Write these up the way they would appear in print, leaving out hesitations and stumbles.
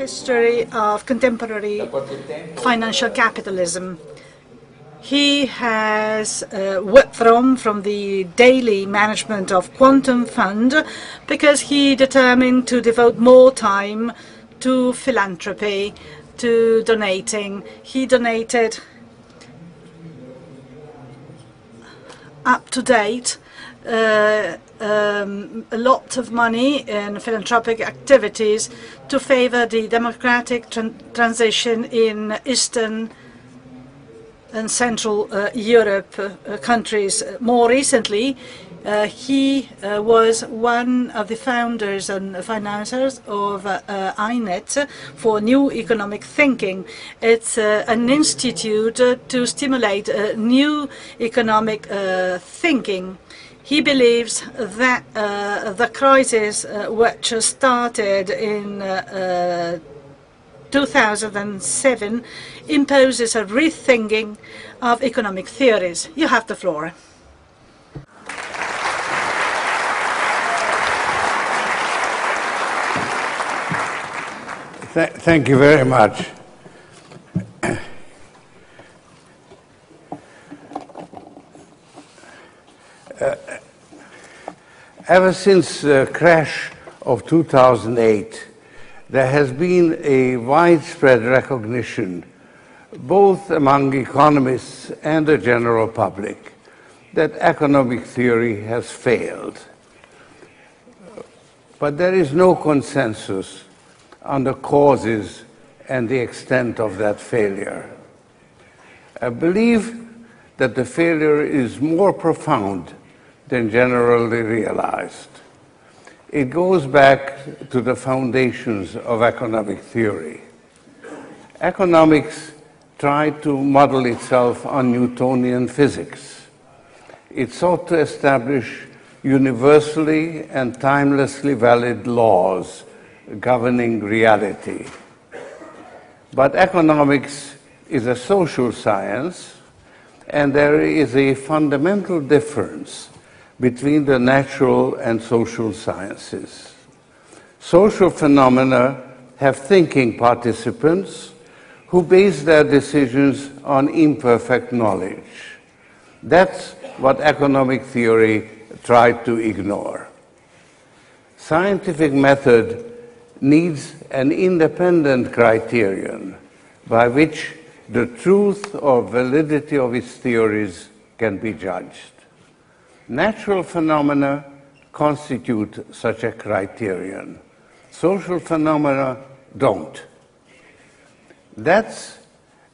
history of contemporary financial capitalism. He has withdrawn from the daily management of Quantum Fund because he determined to devote more time to philanthropy, to donating. He donated up to date a lot of money in philanthropic activities to favor the democratic transition in Eastern and Central Europe countries. More recently, he was one of the founders and financiers of INET for New Economic Thinking. It's an institute to stimulate new economic thinking. He believes that the crisis which started in 2007 imposes a rethinking of economic theories. You have the floor. Thank you very much. Ever since the crash of 2008, there has been a widespread recognition, both among economists and the general public, that economic theory has failed. But there is no consensus on the causes and the extent of that failure. I believe that the failure is more profound than generally realized. It goes back to the foundations of economic theory. Economics tried to model itself on Newtonian physics. It sought to establish universally and timelessly valid laws governing reality. But economics is a social science, and there is a fundamental difference between the natural and social sciences. Social phenomena have thinking participants who base their decisions on imperfect knowledge. That's what economic theory tried to ignore. Scientific method needs an independent criterion by which the truth or validity of its theories can be judged. Natural phenomena constitute such a criterion. Social phenomena don't. That's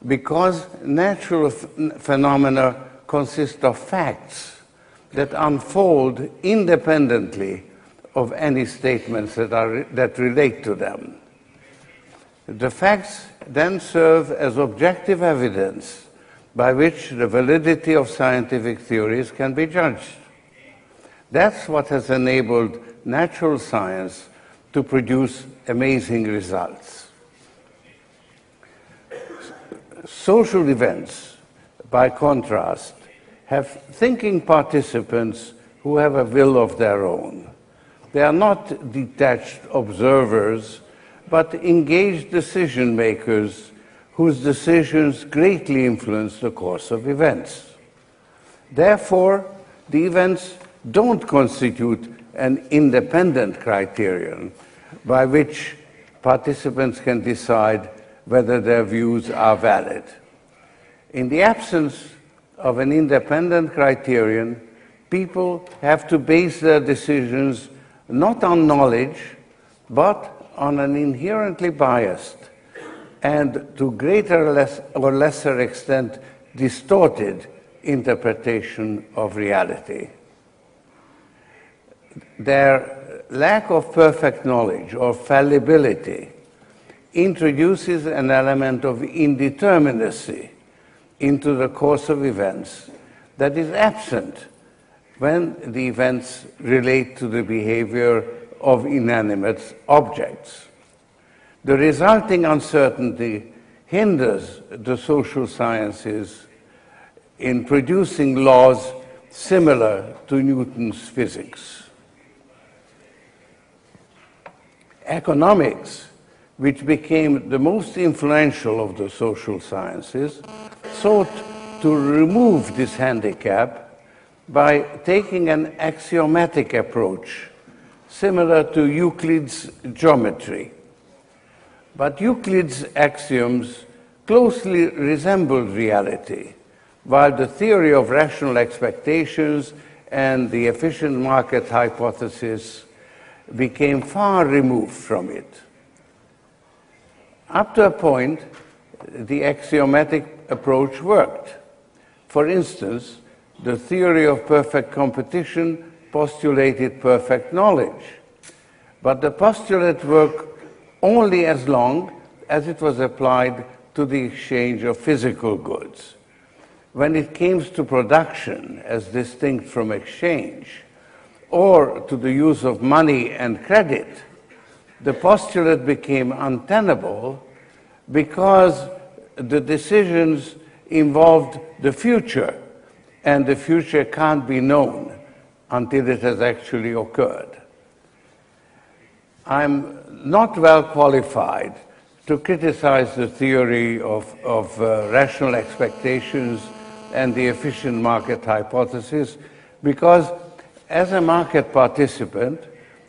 because natural phenomena consist of facts that unfold independently of any statements that relate to them. The facts then serve as objective evidence by which the validity of scientific theories can be judged. That's what has enabled natural science to produce amazing results. Social events, by contrast, have thinking participants who have a will of their own. They are not detached observers, but engaged decision makers whose decisions greatly influence the course of events. Therefore, the events don't constitute an independent criterion by which participants can decide whether their views are valid. In the absence of an independent criterion, people have to base their decisions not on knowledge, but on an inherently biased and to greater or lesser extent distorted interpretation of reality. Their lack of perfect knowledge or fallibility introduces an element of indeterminacy into the course of events that is absent when the events relate to the behavior of inanimate objects. The resulting uncertainty hinders the social sciences in producing laws similar to Newton's physics. Economics which became the most influential of the social sciences, sought to remove this handicap by taking an axiomatic approach, similar to Euclid's geometry. But Euclid's axioms closely resembled reality, while the theory of rational expectations and the efficient market hypothesis became far removed from it. Up to a point, the axiomatic approach worked. For instance, the theory of perfect competition postulated perfect knowledge, but the postulate worked only as long as it was applied to the exchange of physical goods. When it came to production as distinct from exchange, or to the use of money and credit, the postulate became untenable because the decisions involved the future, and the future can't be known until it has actually occurred. I'm not well qualified to criticize the theory of rational expectations and the efficient market hypothesis because, as a market participant,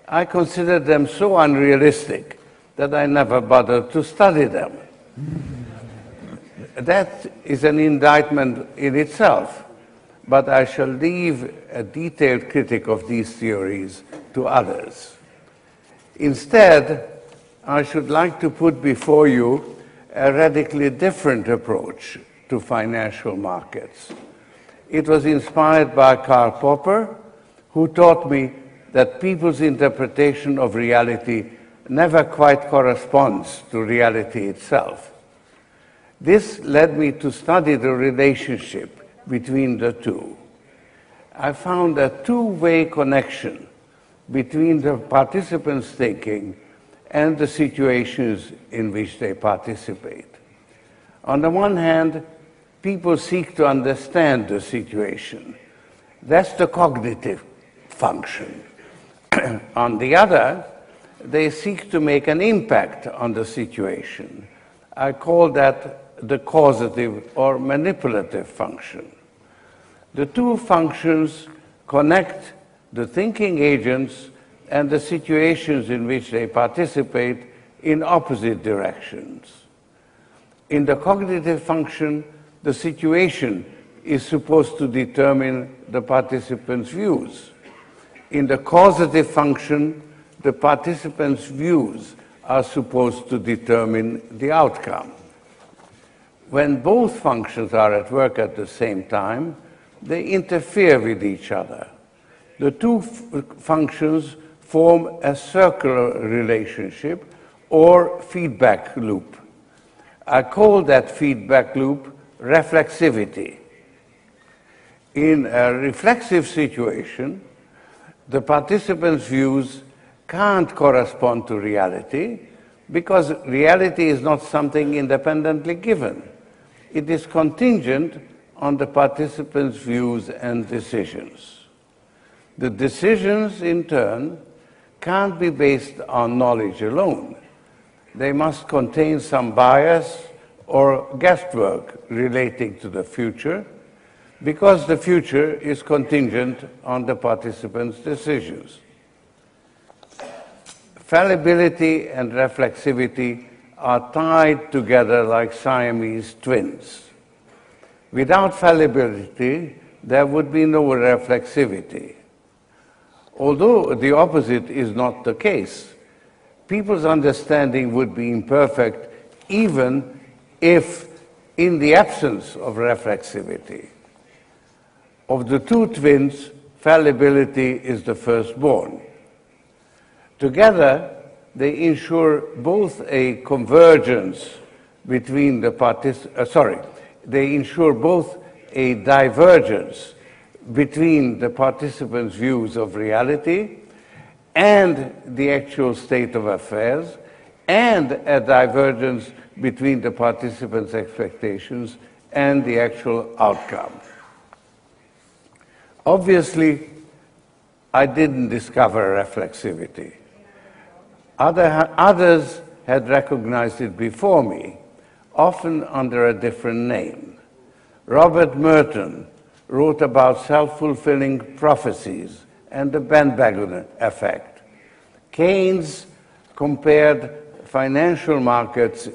I considered them so unrealistic that I never bothered to study them. That is an indictment in itself, but I shall leave a detailed critique of these theories to others. Instead, I should like to put before you a radically different approach to financial markets. It was inspired by Karl Popper, who taught me that people's interpretation of reality never quite corresponds to reality itself. This led me to study the relationship between the two. I found a two-way connection between the participants' thinking and the situations in which they participate. On the one hand, people seek to understand the situation. That's the cognitive function. On the other, they seek to make an impact on the situation. I call that the causative or manipulative function. The two functions connect the thinking agents and the situations in which they participate in opposite directions. In the cognitive function, the situation is supposed to determine the participants' views. In the causative function, the participants' views are supposed to determine the outcome. When both functions are at work at the same time, they interfere with each other. The two functions form a circular relationship or feedback loop. I call that feedback loop reflexivity. In a reflexive situation, the participants' views can't correspond to reality because reality is not something independently given. It is contingent on the participants' views and decisions. The decisions, in turn, can't be based on knowledge alone. They must contain some bias or guesswork relating to the future, because the future is contingent on the participants' decisions. Fallibility and reflexivity are tied together like Siamese twins. Without fallibility, there would be no reflexivity. Although the opposite is not the case, people's understanding would be imperfect even if in the absence of reflexivity. Of the two twins, fallibility is the firstborn. Together, they ensure both a convergence between the they ensure both a divergence between the participants' views of reality and the actual state of affairs, and a divergence between the participants' expectations and the actual outcome. Obviously, I didn't discover reflexivity. Others had recognized it before me, often under a different name. Robert Merton wrote about self-fulfilling prophecies and the bandwagon effect. Keynes compared financial markets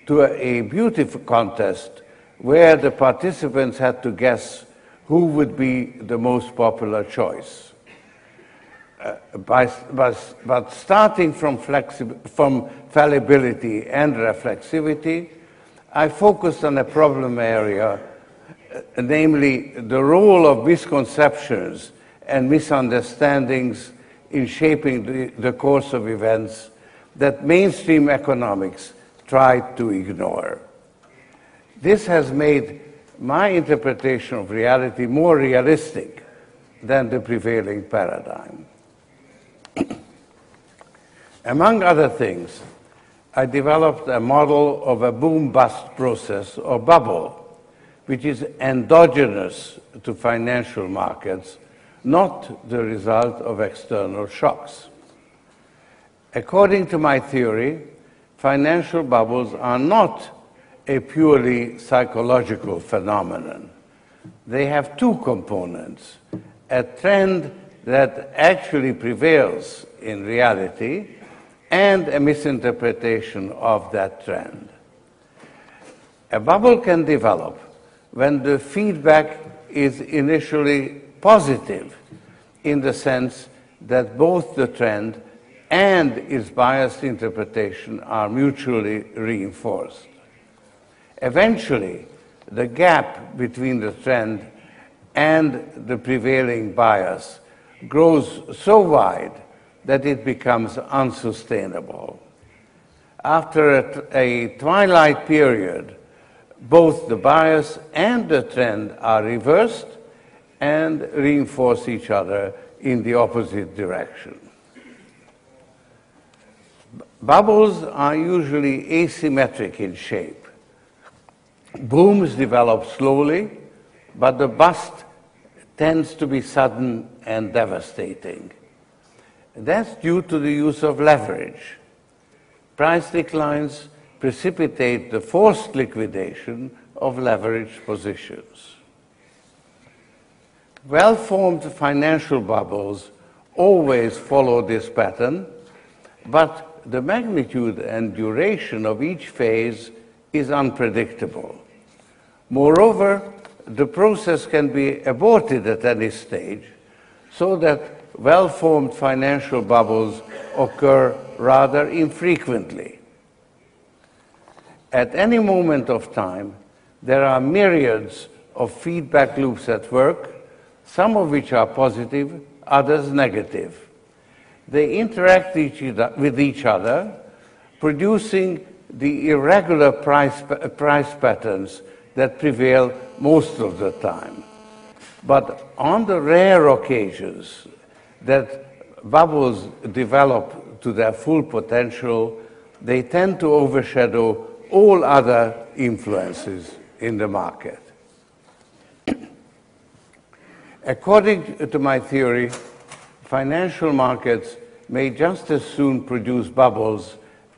to a beauty contest where the participants had to guess who would be the most popular choice. But starting from fallibility and reflexivity, I focused on a problem area, namely the role of misconceptions and misunderstandings in shaping the course of events that mainstream economics tried to ignore. This has made my interpretation of reality more realistic than the prevailing paradigm. Among other things, I developed a model of a boom-bust process or bubble, which is endogenous to financial markets, not the result of external shocks. According to my theory, financial bubbles are not a purely psychological phenomenon. They have two components: a trend that actually prevails in reality and a misinterpretation of that trend. A bubble can develop when the feedback is initially positive, in the sense that both the trend and its biased interpretation are mutually reinforced. Eventually, the gap between the trend and the prevailing bias grows so wide that it becomes unsustainable. After a twilight period, both the bias and the trend are reversed and reinforce each other in the opposite direction. Bubbles are usually asymmetric in shape. Booms develop slowly, but the bust tends to be sudden and devastating. That's due to the use of leverage. Price declines precipitate the forced liquidation of leveraged positions. Well-formed financial bubbles always follow this pattern, but the magnitude and duration of each phase is unpredictable. Moreover, the process can be aborted at any stage, so that well-formed financial bubbles occur rather infrequently. At any moment of time, there are myriads of feedback loops at work, some of which are positive, others negative. They interact with each other, producing the irregular price patterns that prevail most of the time. But on the rare occasions that bubbles develop to their full potential, they tend to overshadow all other influences in the market. According to my theory, financial markets may just as soon produce bubbles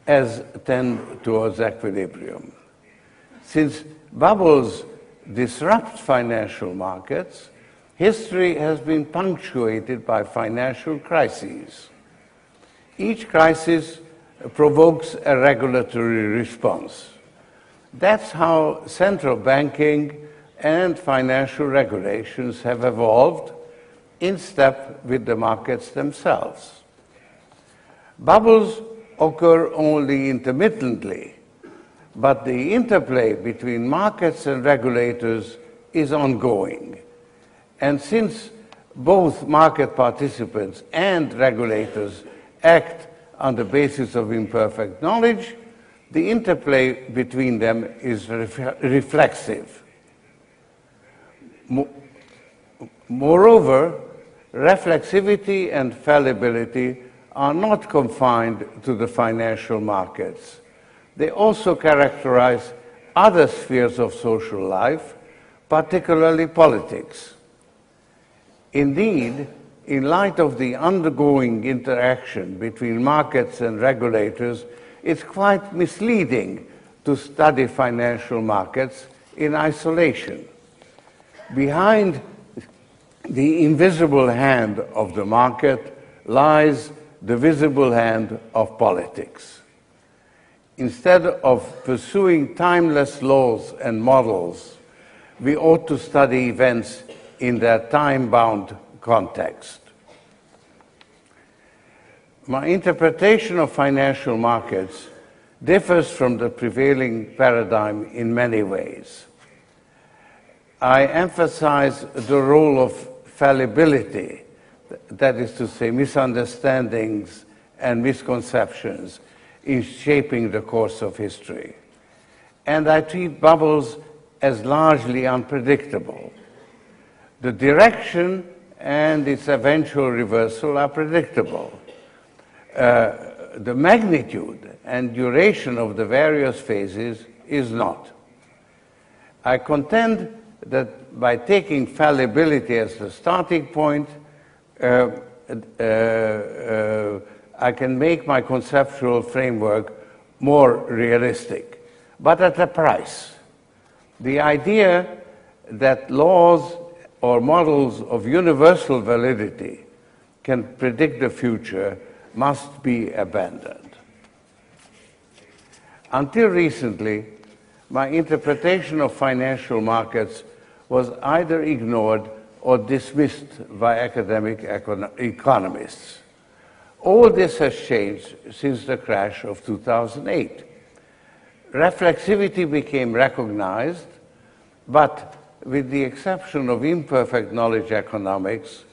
as tend towards equilibrium. Since bubbles disrupt financial markets, history has been punctuated by financial crises. Each crisis provokes a regulatory response. That's how central banking and financial regulations have evolved in step with the markets themselves. Bubbles occur only intermittently, but the interplay between markets and regulators is ongoing. And since both market participants and regulators act on the basis of imperfect knowledge, the interplay between them is reflexive. Moreover, reflexivity and fallibility are not confined to the financial markets. They also characterize other spheres of social life, particularly politics. Indeed, in light of the ongoing interaction between markets and regulators, it's quite misleading to study financial markets in isolation. Behind the invisible hand of the market lies the visible hand of politics. Instead of pursuing timeless laws and models, we ought to study events in their time-bound context. My interpretation of financial markets differs from the prevailing paradigm in many ways. I emphasize the role of fallibility, that is to say, misunderstandings and misconceptions in shaping the course of history. And I treat bubbles as largely unpredictable. The direction and its eventual reversal are predictable. The magnitude and duration of the various phases is not. I contend that by taking fallibility as the starting point, I can make my conceptual framework more realistic, but at a price. The idea that laws or models of universal validity can predict the future must be abandoned. Until recently, my interpretation of financial markets was either ignored or dismissed by academic economists. All this has changed since the crash of 2008. Reflexivity became recognized, but with the exception of imperfect knowledge economics,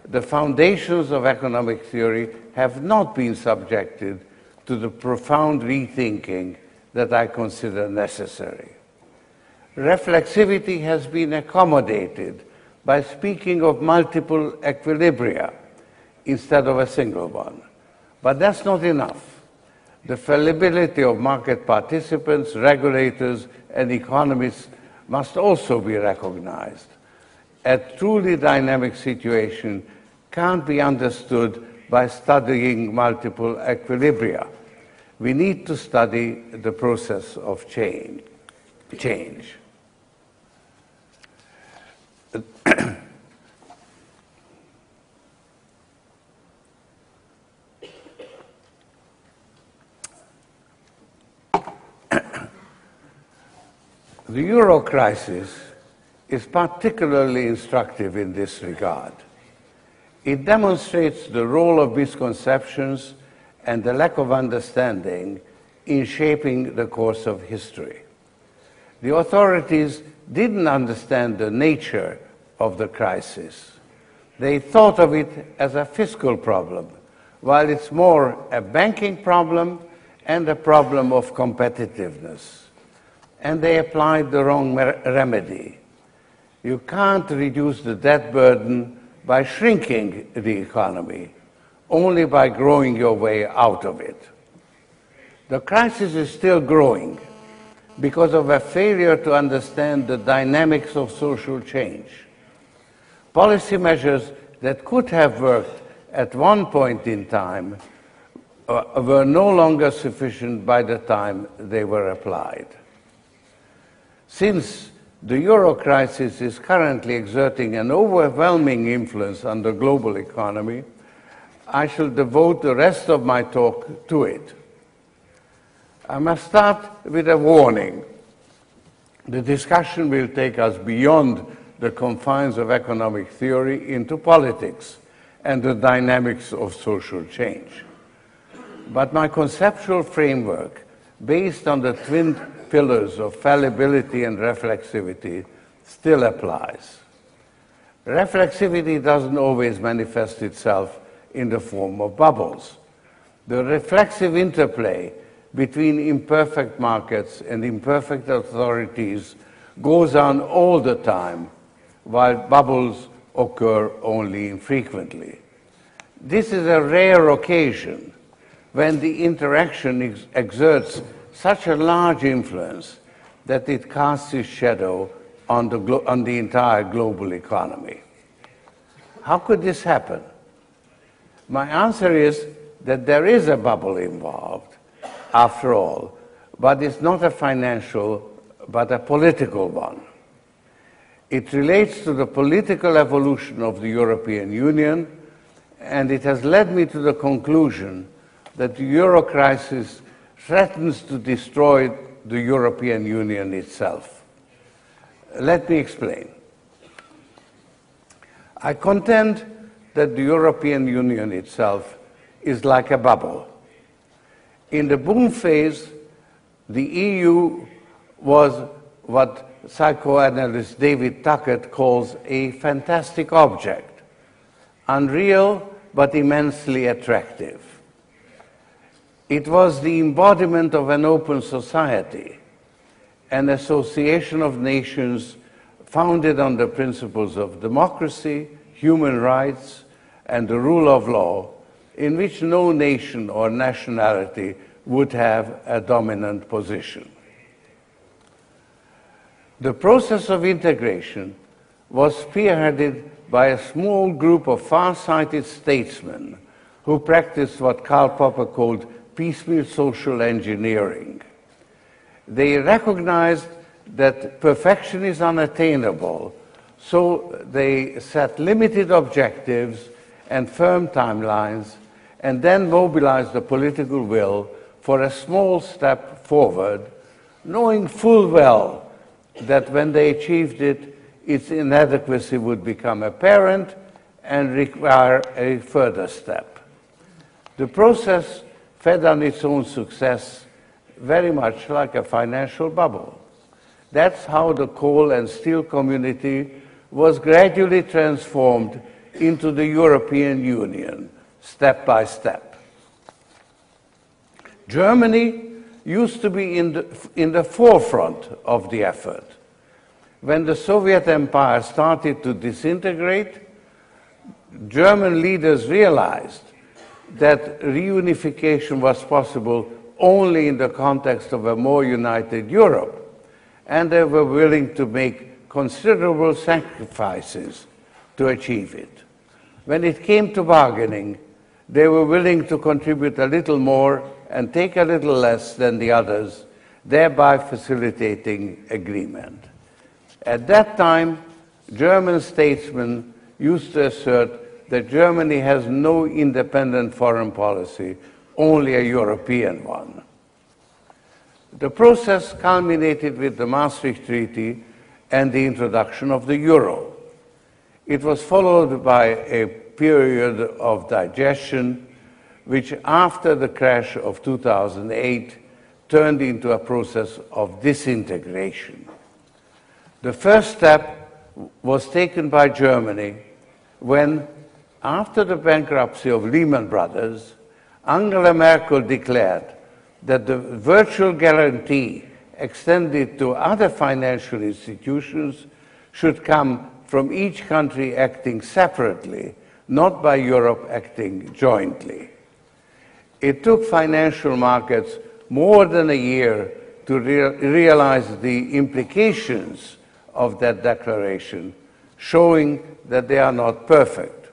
the foundations of economic theory have not been subjected to the profound rethinking that I consider necessary. Reflexivity has been accommodated by speaking of multiple equilibria instead of a single one. But that's not enough. The fallibility of market participants, regulators, and economists must also be recognized. A truly dynamic situation can't be understood by studying multiple equilibria. We need to study the process of change. The euro crisis is particularly instructive in this regard. It demonstrates the role of misconceptions and the lack of understanding in shaping the course of history. The authorities didn't understand the nature of the crisis. They thought of it as a fiscal problem, while it's more a banking problem and a problem of competitiveness. And they applied the wrong remedy. You can't reduce the debt burden by shrinking the economy, only by growing your way out of it. The crisis is still growing because of a failure to understand the dynamics of social change. Policy measures that could have worked at one point in time were no longer sufficient by the time they were applied. Since the euro crisis is currently exerting an overwhelming influence on the global economy, I shall devote the rest of my talk to it. I must start with a warning. The discussion will take us beyond the confines of economic theory into politics and the dynamics of social change. But my conceptual framework, based on the twin pillars of fallibility and reflexivity, still applies. Reflexivity doesn't always manifest itself in the form of bubbles. The reflexive interplay between imperfect markets and imperfect authorities goes on all the time, while bubbles occur only infrequently. This is a rare occasion when the interaction exerts such a large influence that it casts its shadow on the entire global economy. How could this happen? My answer is that there is a bubble involved, after all, but it's not a financial, but a political one. It relates to the political evolution of the European Union, and it has led me to the conclusion that the euro crisis threatens to destroy the European Union itself. Let me explain. I contend that the European Union itself is like a bubble. In the boom phase, the EU was what psychoanalyst David Tuckett calls a fantastic object, unreal but immensely attractive. It was the embodiment of an open society, an association of nations founded on the principles of democracy, human rights, and the rule of law, in which no nation or nationality would have a dominant position. The process of integration was spearheaded by a small group of far-sighted statesmen who practiced what Karl Popper called piecemeal social engineering. They recognized that perfection is unattainable, so they set limited objectives and firm timelines, and then mobilized the political will for a small step forward, knowing full well that when they achieved it, its inadequacy would become apparent and require a further step. The process fed on its own success, very much like a financial bubble. That's how the coal and steel community was gradually transformed into the European Union, step by step. Germany used to be in the forefront of the effort. When the Soviet Empire started to disintegrate, German leaders realized that reunification was possible only in the context of a more united Europe, and they were willing to make considerable sacrifices to achieve it. When it came to bargaining, they were willing to contribute a little more and take a little less than the others, thereby facilitating agreement. At that time, German statesmen used to assert that Germany has no independent foreign policy, only a European one. The process culminated with the Maastricht Treaty and the introduction of the euro. It was followed by a period of digestion, which after the crash of 2008 turned into a process of disintegration. The first step was taken by Germany when, after the bankruptcy of Lehman Brothers, Angela Merkel declared that the virtual guarantee extended to other financial institutions should come from each country acting separately, not by Europe acting jointly. It took financial markets more than a year to realize the implications of that declaration, showing that they are not perfect.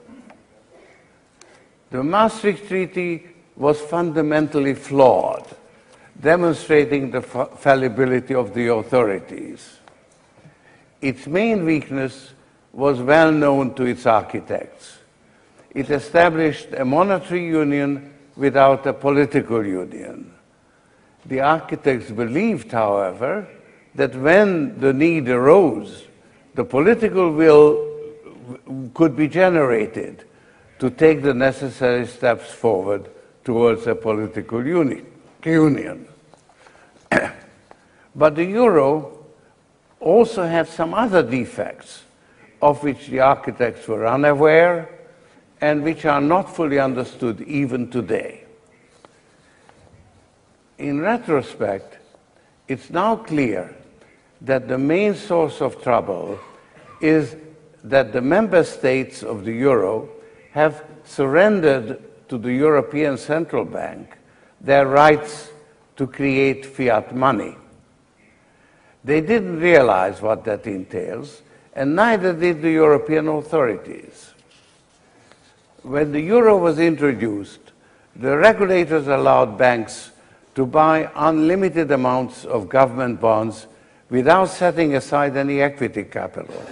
The Maastricht Treaty was fundamentally flawed, demonstrating the fallibility of the authorities. Its main weakness was well known to its architects. It established a monetary union without a political union. The architects believed, however, that when the need arose, the political will could be generated to take the necessary steps forward towards a political union. But the euro also had some other defects of which the architects were unaware and which are not fully understood even today. In retrospect, it's now clear that the main source of trouble is that the member states of the euro have surrendered to the European Central Bank their rights to create fiat money. They didn't realize what that entails, and neither did the European authorities. When the euro was introduced, the regulators allowed banks to buy unlimited amounts of government bonds without setting aside any equity capital.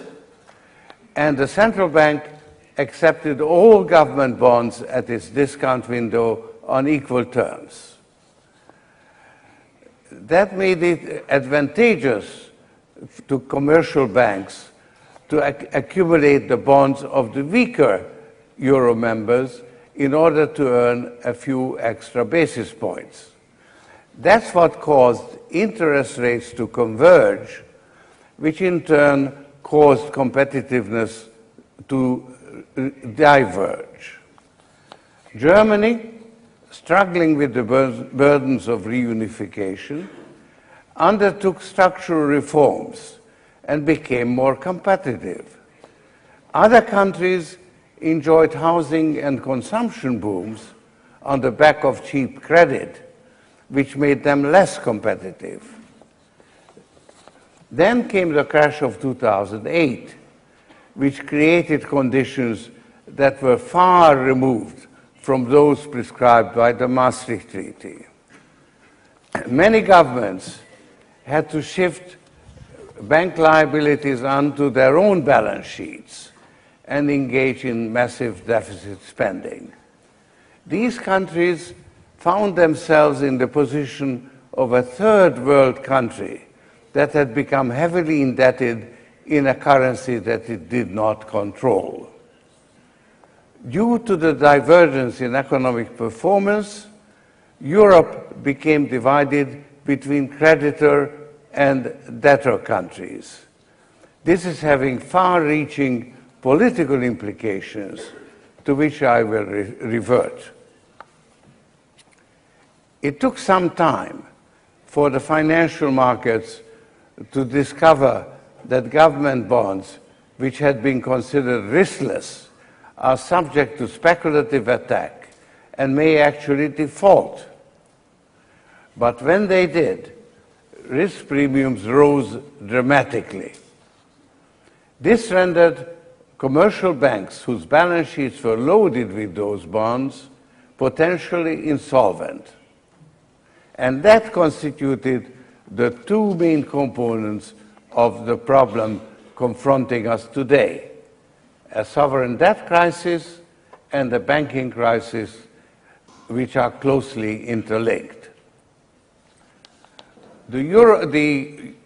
And the central bank accepted all government bonds at its discount window on equal terms. That made it advantageous to commercial banks to accumulate the bonds of the weaker euro members in order to earn a few extra basis points. That's what caused interest rates to converge, which in turn caused competitiveness to diverge. Germany, struggling with the burdens of reunification, undertook structural reforms and became more competitive. Other countries enjoyed housing and consumption booms on the back of cheap credit, which made them less competitive. Then came the crash of 2008, which created conditions that were far removed from those prescribed by the Maastricht Treaty. Many governments had to shift bank liabilities onto their own balance sheets and engage in massive deficit spending. These countries found themselves in the position of a third world country that had become heavily indebted in a currency that it did not control. Due to the divergence in economic performance, Europe became divided between creditor and debtor countries. This is having far-reaching political implications to which I will revert. It took some time for the financial markets to discover that government bonds, which had been considered riskless, are subject to speculative attack and may actually default. But when they did, risk premiums rose dramatically. This rendered commercial banks whose balance sheets were loaded with those bonds potentially insolvent. And that constituted the two main components of the problem confronting us today: a sovereign debt crisis and a banking crisis, which are closely interlinked. The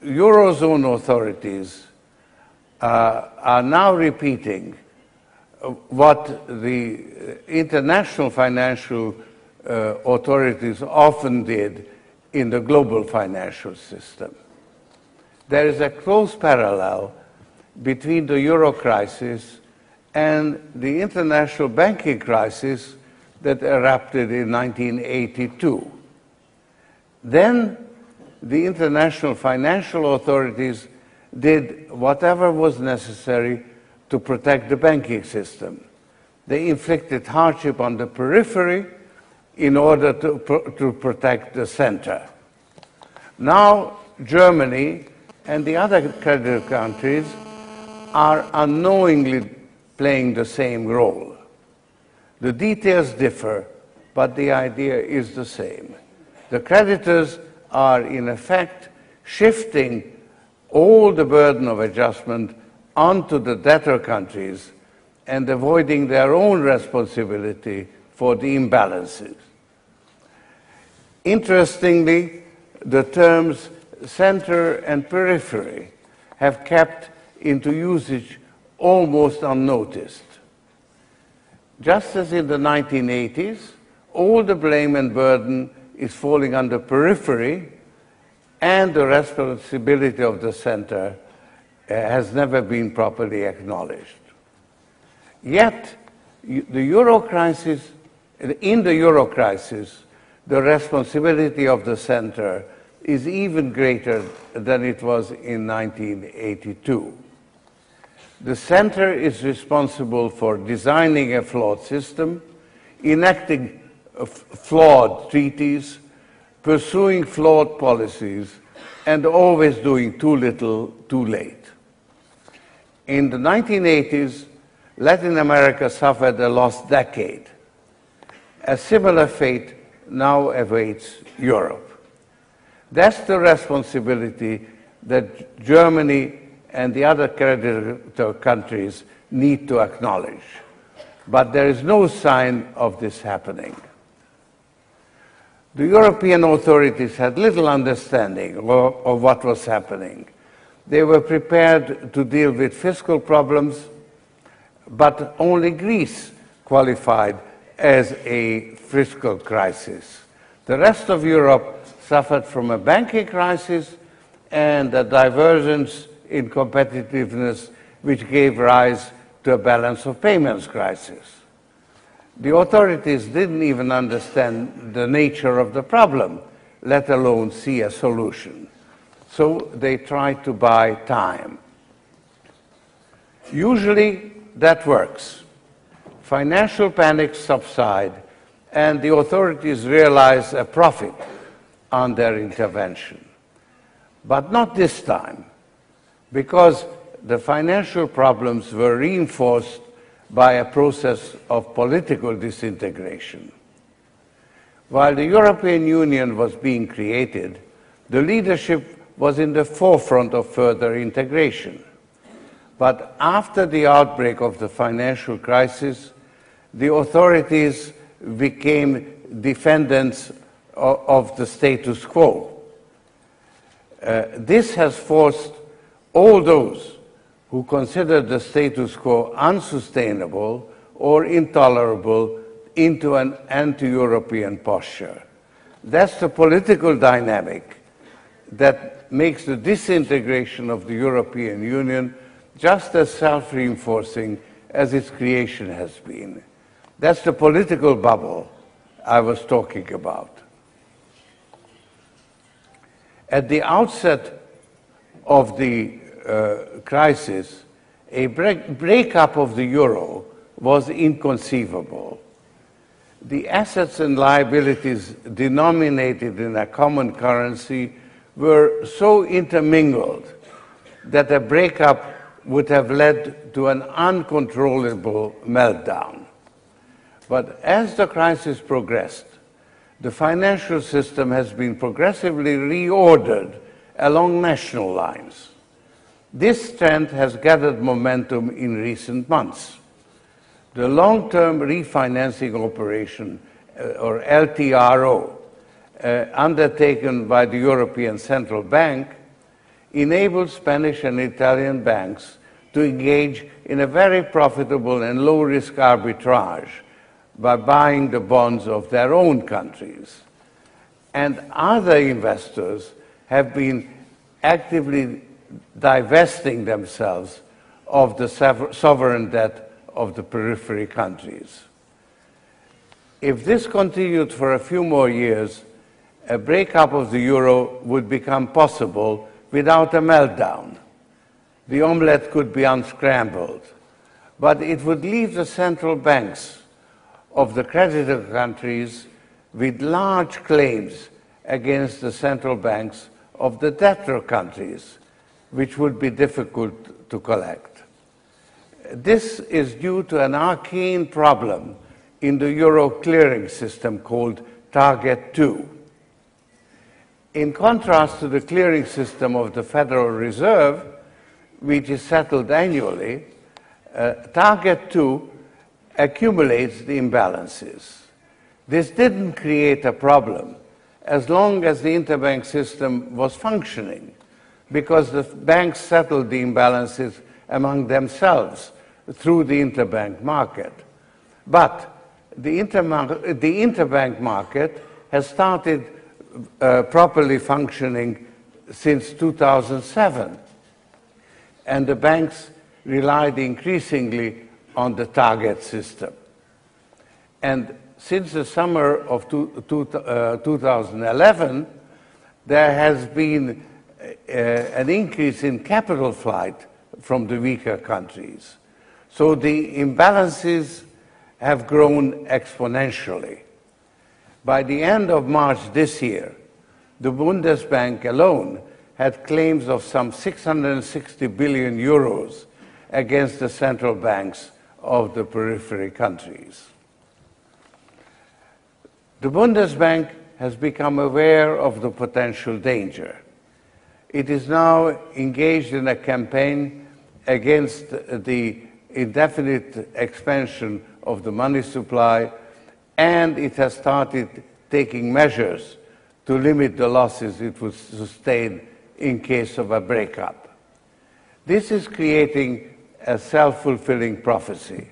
Eurozone authorities are now repeating what the international financial authorities often did in the global financial system. There is a close parallel between the euro crisis and the international banking crisis that erupted in 1982. Then the international financial authorities did whatever was necessary to protect the banking system. They inflicted hardship on the periphery in order to protect the center. Now, Germany and the other creditor countries are unknowingly playing the same role. The details differ, but the idea is the same. The creditors are, in effect, shifting all the burden of adjustment onto the debtor countries and avoiding their own responsibility for the imbalances. Interestingly, the terms center and periphery have kept into usage almost unnoticed. Just as in the 1980s, all the blame and burden is falling on the periphery, and the responsibility of the center has never been properly acknowledged. Yet, in the euro crisis, the responsibility of the center is even greater than it was in 1982. The center is responsible for designing a flawed system, enacting flawed treaties, pursuing flawed policies, and always doing too little, too late. In the 1980s, Latin America suffered a lost decade. A similar fate now awaits Europe. That's the responsibility that Germany and the other creditor countries need to acknowledge. But there is no sign of this happening. The European authorities had little understanding of what was happening. They were prepared to deal with fiscal problems, but only Greece qualified as a fiscal crisis. The rest of Europe suffered from a banking crisis and a divergence in competitiveness which gave rise to a balance of payments crisis. The authorities didn't even understand the nature of the problem, let alone see a solution. So they tried to buy time. Usually that works. Financial panics subside and the authorities realize a profit on their intervention. But not this time, because the financial problems were reinforced by a process of political disintegration. While the European Union was being created, the leadership was in the forefront of further integration. But after the outbreak of the financial crisis, the authorities became defendants of the status quo. This has forced all those who considered the status quo unsustainable or intolerable into an anti-European posture. That's the political dynamic that makes the disintegration of the European Union just as self-reinforcing as its creation has been. That's the political bubble I was talking about. At the outset of the crisis, a breakup of the euro was inconceivable. The assets and liabilities denominated in a common currency were so intermingled that a breakup would have led to an uncontrollable meltdown. But as the crisis progressed, the financial system has been progressively reordered along national lines. This trend has gathered momentum in recent months. The long-term refinancing operation, or LTRO, undertaken by the European Central Bank, enabled Spanish and Italian banks to engage in a very profitable and low-risk arbitrage by buying the bonds of their own countries. And other investors have been actively divesting themselves of the sovereign debt of the periphery countries. If this continued for a few more years, a breakup of the euro would become possible without a meltdown. The omelette could be unscrambled, but it would leave the central banks of the creditor countries with large claims against the central banks of the debtor countries, which would be difficult to collect. This is due to an arcane problem in the euro clearing system called Target 2. In contrast to the clearing system of the Federal Reserve, which is settled annually, Target 2 accumulates the imbalances. This didn't create a problem as long as the interbank system was functioning, because the banks settled the imbalances among themselves through the interbank market. But the interbank market has started properly functioning since 2007, and the banks relied increasingly on the target system. And since the summer of 2011, there has been an increase in capital flight from the weaker countries. So the imbalances have grown exponentially. By the end of March this year, the Bundesbank alone had claims of some 660 billion euros against the central banks of the periphery countries. The Bundesbank has become aware of the potential danger. It is now engaged in a campaign against the indefinite expansion of the money supply, and it has started taking measures to limit the losses it would sustain in case of a breakup. This is creating a self-fulfilling prophecy.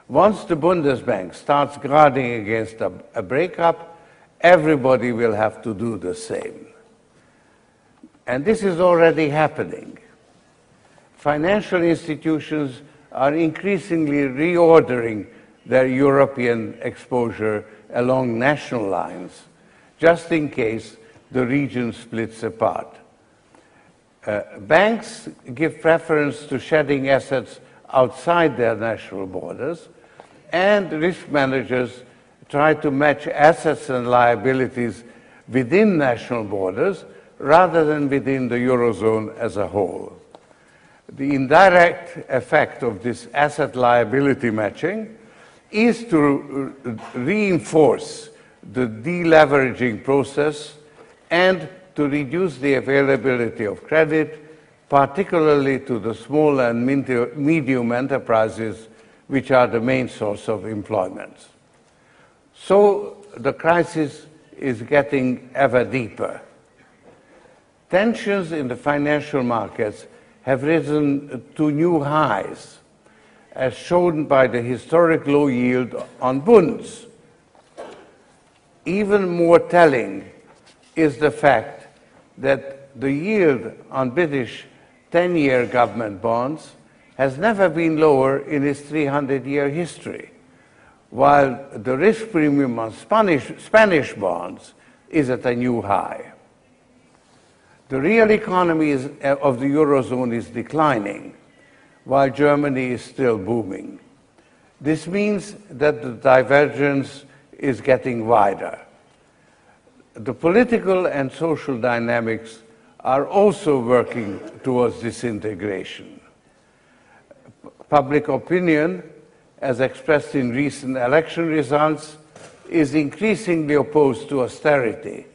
Once the Bundesbank starts guarding against a breakup, everybody will have to do the same. And this is already happening. Financial institutions are increasingly reordering their European exposure along national lines, just in case the region splits apart. Banks give preference to shedding assets outside their national borders, and risk managers try to match assets and liabilities within national borders rather than within the Eurozone as a whole. The indirect effect of this asset liability matching is to reinforce the deleveraging process and to reduce the availability of credit, particularly to the small and medium enterprises, which are the main source of employment. So the crisis is getting ever deeper. Tensions in the financial markets have risen to new highs, as shown by the historic low yield on bonds. Even more telling is the fact that the yield on British 10-year government bonds has never been lower in its 300-year history, while the risk premium on Spanish bonds is at a new high. The real economy of the Eurozone is declining, while Germany is still booming. This means that the divergence is getting wider. The political and social dynamics are also working towards disintegration. Public opinion, as expressed in recent election results, is increasingly opposed to austerity,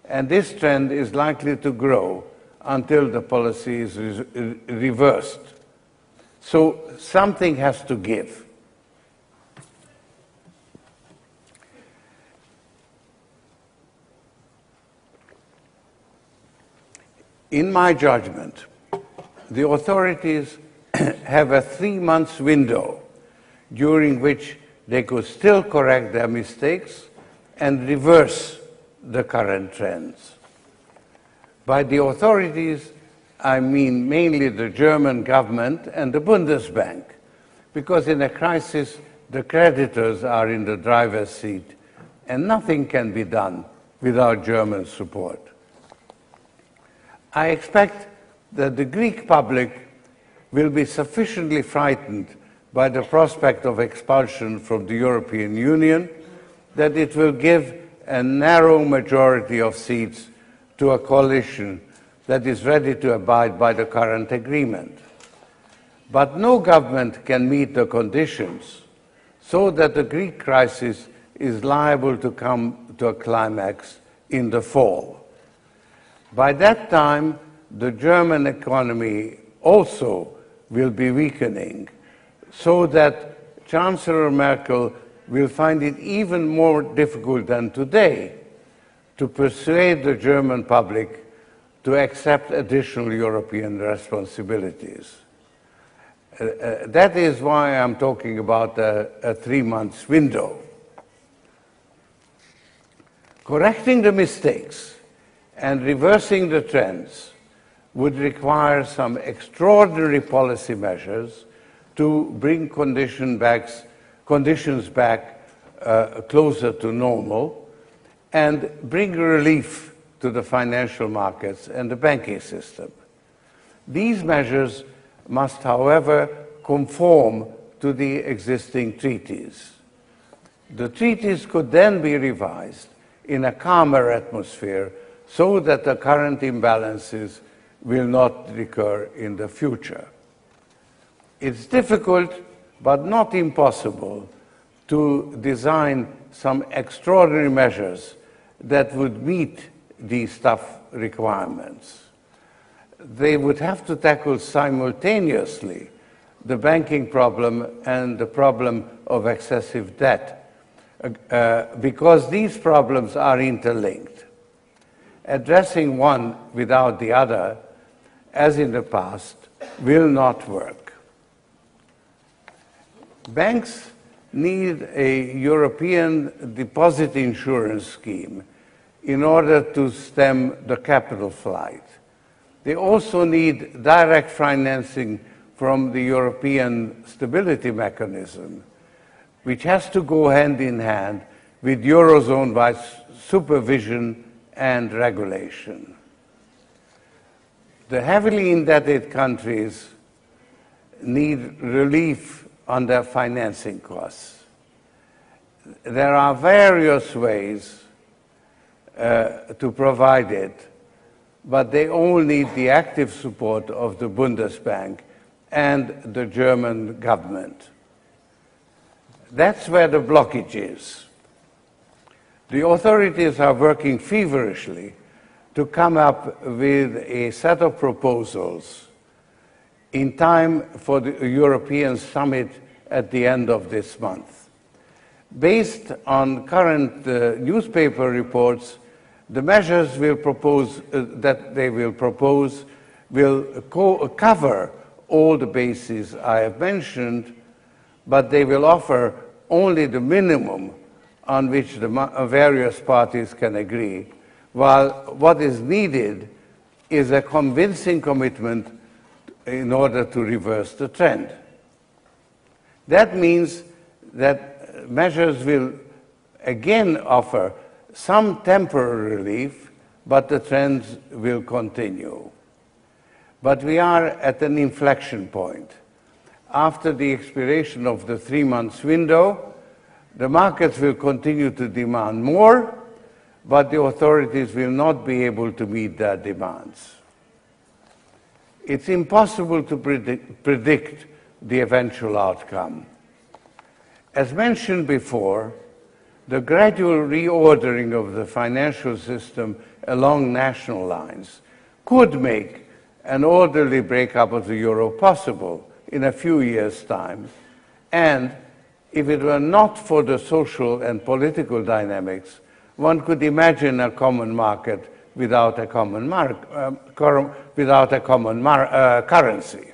and this trend is likely to grow until the policy is reversed. So something has to give. In my judgment, the authorities have a 3-month window during which they could still correct their mistakes and reverse the current trends. By the authorities, I mean mainly the German government and the Bundesbank, because in a crisis, the creditors are in the driver's seat, and nothing can be done without German support. I expect that the Greek public will be sufficiently frightened by the prospect of expulsion from the European Union that it will give a narrow majority of seats to a coalition that is ready to abide by the current agreement. But no government can meet the conditions so that the Greek crisis is liable to come to a climax in the fall. By that time, the German economy also will be weakening, so that Chancellor Merkel will find it even more difficult than today to persuade the German public to accept additional European responsibilities. That is why I'm talking about a 3-month window. Correcting the mistakes and reversing the trends would require some extraordinary policy measures to bring conditions back closer to normal and bring relief to the financial markets and the banking system. These measures must, however, conform to the existing treaties. The treaties could then be revised in a calmer atmosphere so that the current imbalances will not recur in the future. It's difficult, but not impossible, to design some extraordinary measures that would meet these tough requirements. They would have to tackle simultaneously the banking problem and the problem of excessive debt, because these problems are interlinked. Addressing one without the other, as in the past, will not work. Banks need a European deposit insurance scheme in order to stem the capital flight. They also need direct financing from the European Stability Mechanism, which has to go hand in hand with Eurozone-wide supervision and regulation. The heavily indebted countries need relief on their financing costs. There are various ways to provide it, but they all need the active support of the Bundesbank and the German government. That's where the blockage is. The authorities are working feverishly to come up with a set of proposals in time for the European summit at the end of this month. Based on current newspaper reports, the measures that they will propose will cover all the bases I have mentioned, but they will offer only the minimum on which the various parties can agree, while what is needed is a convincing commitment in order to reverse the trend. That means that measures will again offer some temporary relief, but the trends will continue. But we are at an inflection point. After the expiration of the 3-month window, the markets will continue to demand more, but the authorities will not be able to meet their demands. It's impossible to predict the eventual outcome. As mentioned before, the gradual reordering of the financial system along national lines could make an orderly breakup of the euro possible in a few years' time, and if it were not for the social and political dynamics, one could imagine a common market without a common currency.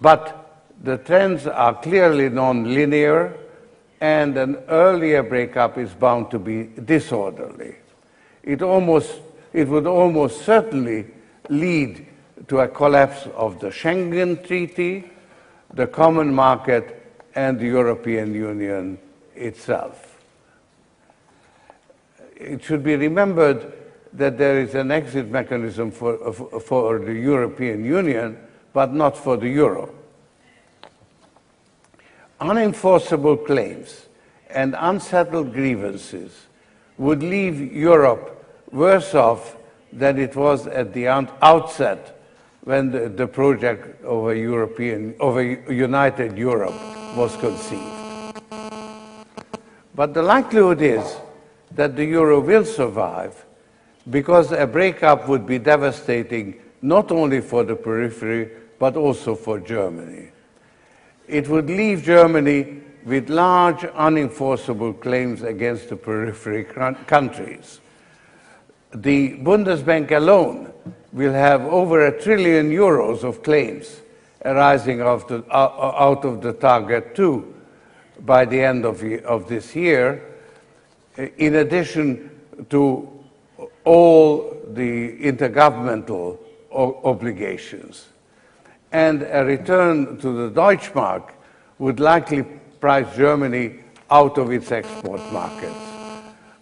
But the trends are clearly non-linear, and an earlier breakup is bound to be disorderly. It would almost certainly lead to a collapse of the Schengen Treaty, the common market, and the European Union itself. It should be remembered that there is an exit mechanism for the European Union, but not for the euro. Unenforceable claims and unsettled grievances would leave Europe worse off than it was at the outset when the project of a united Europe was conceived. But the likelihood is that the euro will survive, because a breakup would be devastating not only for the periphery, but also for Germany. It would leave Germany with large unenforceable claims against the periphery countries. The Bundesbank alone will have over €1 trillion of claims arising out of the target 2 by the end of this year, in addition to all the intergovernmental obligations. And a return to the Deutschmark would likely price Germany out of its export markets,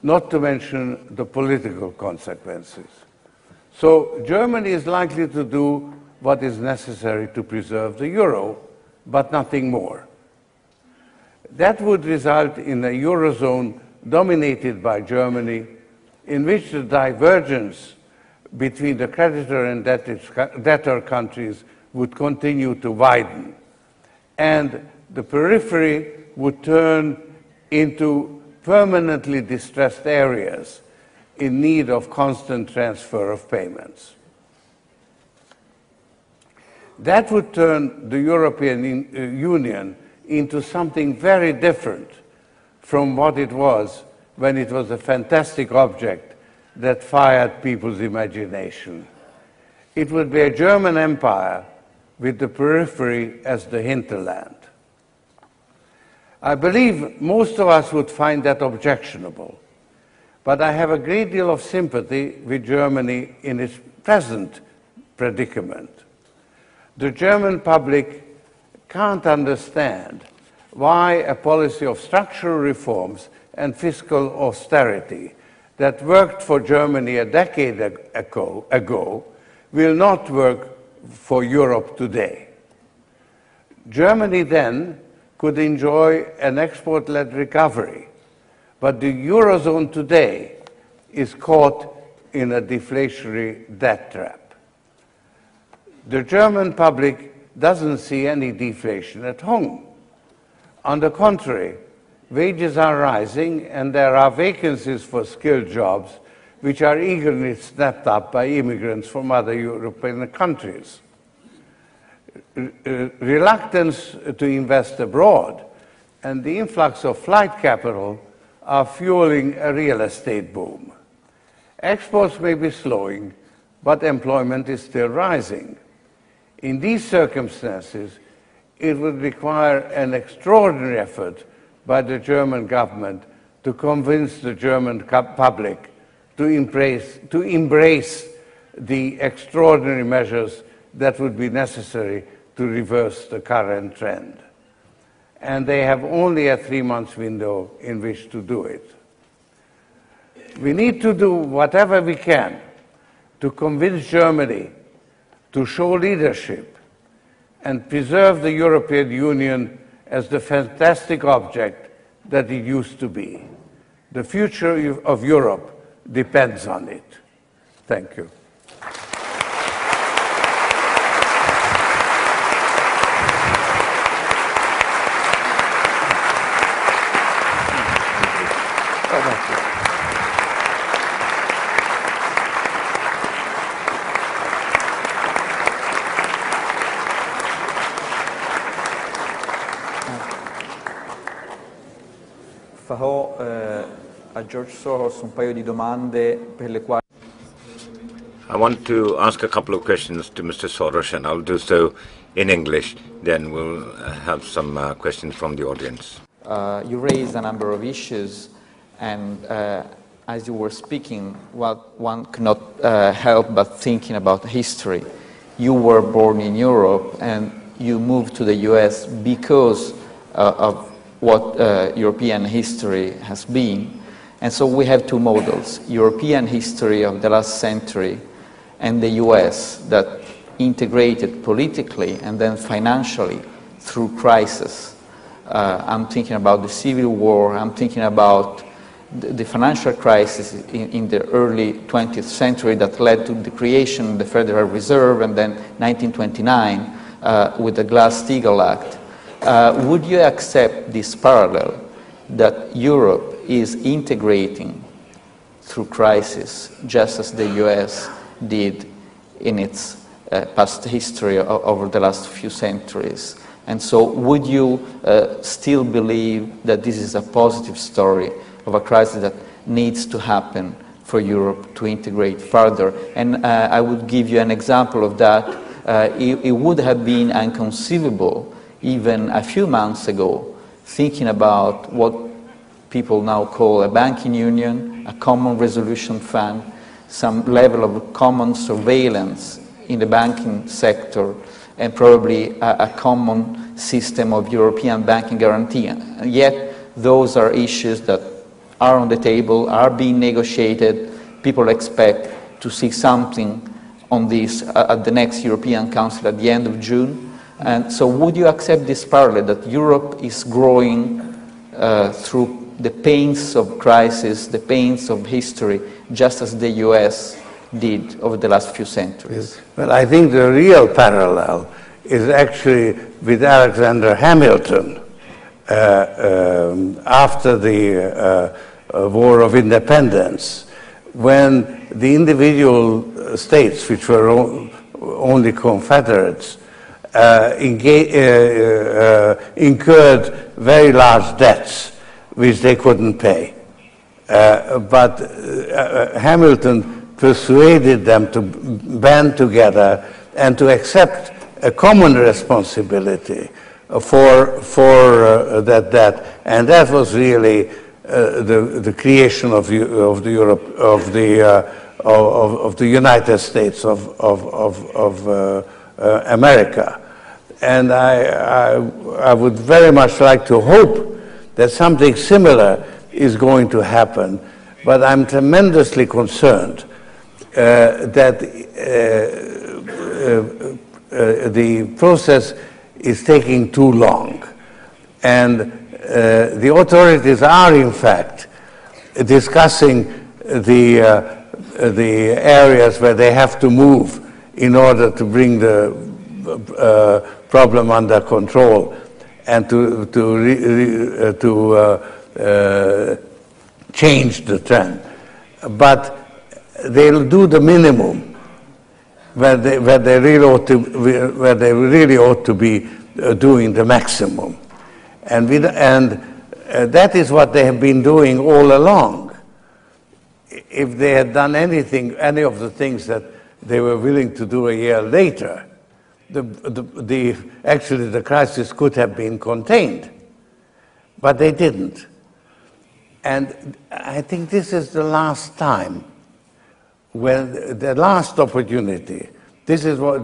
not to mention the political consequences. So Germany is likely to do what is necessary to preserve the euro, but nothing more. That would result in a eurozone dominated by Germany, in which the divergence between the creditor and debtor countries would continue to widen, and the periphery would turn into permanently distressed areas in need of constant transfer of payments. That would turn the European Union into something very different from what it was when it was a fantastic object that fired people's imagination. It would be a German empire with the periphery as the hinterland. I believe most of us would find that objectionable, but I have a great deal of sympathy with Germany in its present predicament. The German public can't understand why a policy of structural reforms and fiscal austerity that worked for Germany a decade ago will not work for Europe today. Germany then could enjoy an export-led recovery, but the Eurozone today is caught in a deflationary debt trap. The German public doesn't see any deflation at home. On the contrary, wages are rising and there are vacancies for skilled jobs which are eagerly snapped up by immigrants from other European countries. Reluctance to invest abroad and the influx of flight capital are fueling a real estate boom. Exports may be slowing, but employment is still rising. In these circumstances, it would require an extraordinary effort by the German government to convince the German public to embrace the extraordinary measures that would be necessary to reverse the current trend. And they have only a 3-month window in which to do it. We need to do whatever we can to convince Germany to show leadership and preserve the European Union as the fantastic object that it used to be. The future of Europe depends on it. Thank you. Farò a George Soros un paio di domande per le quali... I want to ask a couple of questions to Mr. Soros, and I'll do so in English. Then we'll have some questions from the audience. You raised a number of issues, and as you were speaking, one cannot help but thinking about history. You were born in Europe, and you moved to the US because of what European history has been. And so we have two models, European history of the last century and the US that integrated politically and then financially through crisis. I'm thinking about the Civil War, I'm thinking about the financial crisis in the early 20th century that led to the creation of the Federal Reserve, and then 1929 with the Glass-Steagall Act. Would you accept this parallel that Europe is integrating through crisis, just as the US did in its past history over the last few centuries? And so would you still believe that this is a positive story of a crisis that needs to happen for Europe to integrate further? And I would give you an example of that. It would have been inconceivable even a few months ago, thinking about what people now call a banking union, a common resolution fund, some level of common surveillance in the banking sector, and probably a common system of European banking guarantee. And yet, those are issues that are on the table, are being negotiated. People expect to see something on this at the next European Council at the end of June. And so would you accept this parallel that Europe is growing through the pains of crisis, the pains of history, just as the US did over the last few centuries? Yes. Well, I think the real parallel is actually with Alexander Hamilton, after the War of Independence, when the individual states, which were only confederates, incurred very large debts which they couldn't pay. But Hamilton persuaded them to band together and to accept a common responsibility for that debt, and that was really the creation of the United States of America. And I would very much like to hope that something similar is going to happen, but I'm tremendously concerned that the process is taking too long. And the authorities are, in fact, discussing the areas where they have to move in order to bring the problem under control and to change the trend. But they'll do the minimum where they really ought to be doing the maximum. And that is what they have been doing all along. If they had done any of the things that they were willing to do a year later, actually the crisis could have been contained. But they didn't. And I think this is the last time, the last opportunity. This is one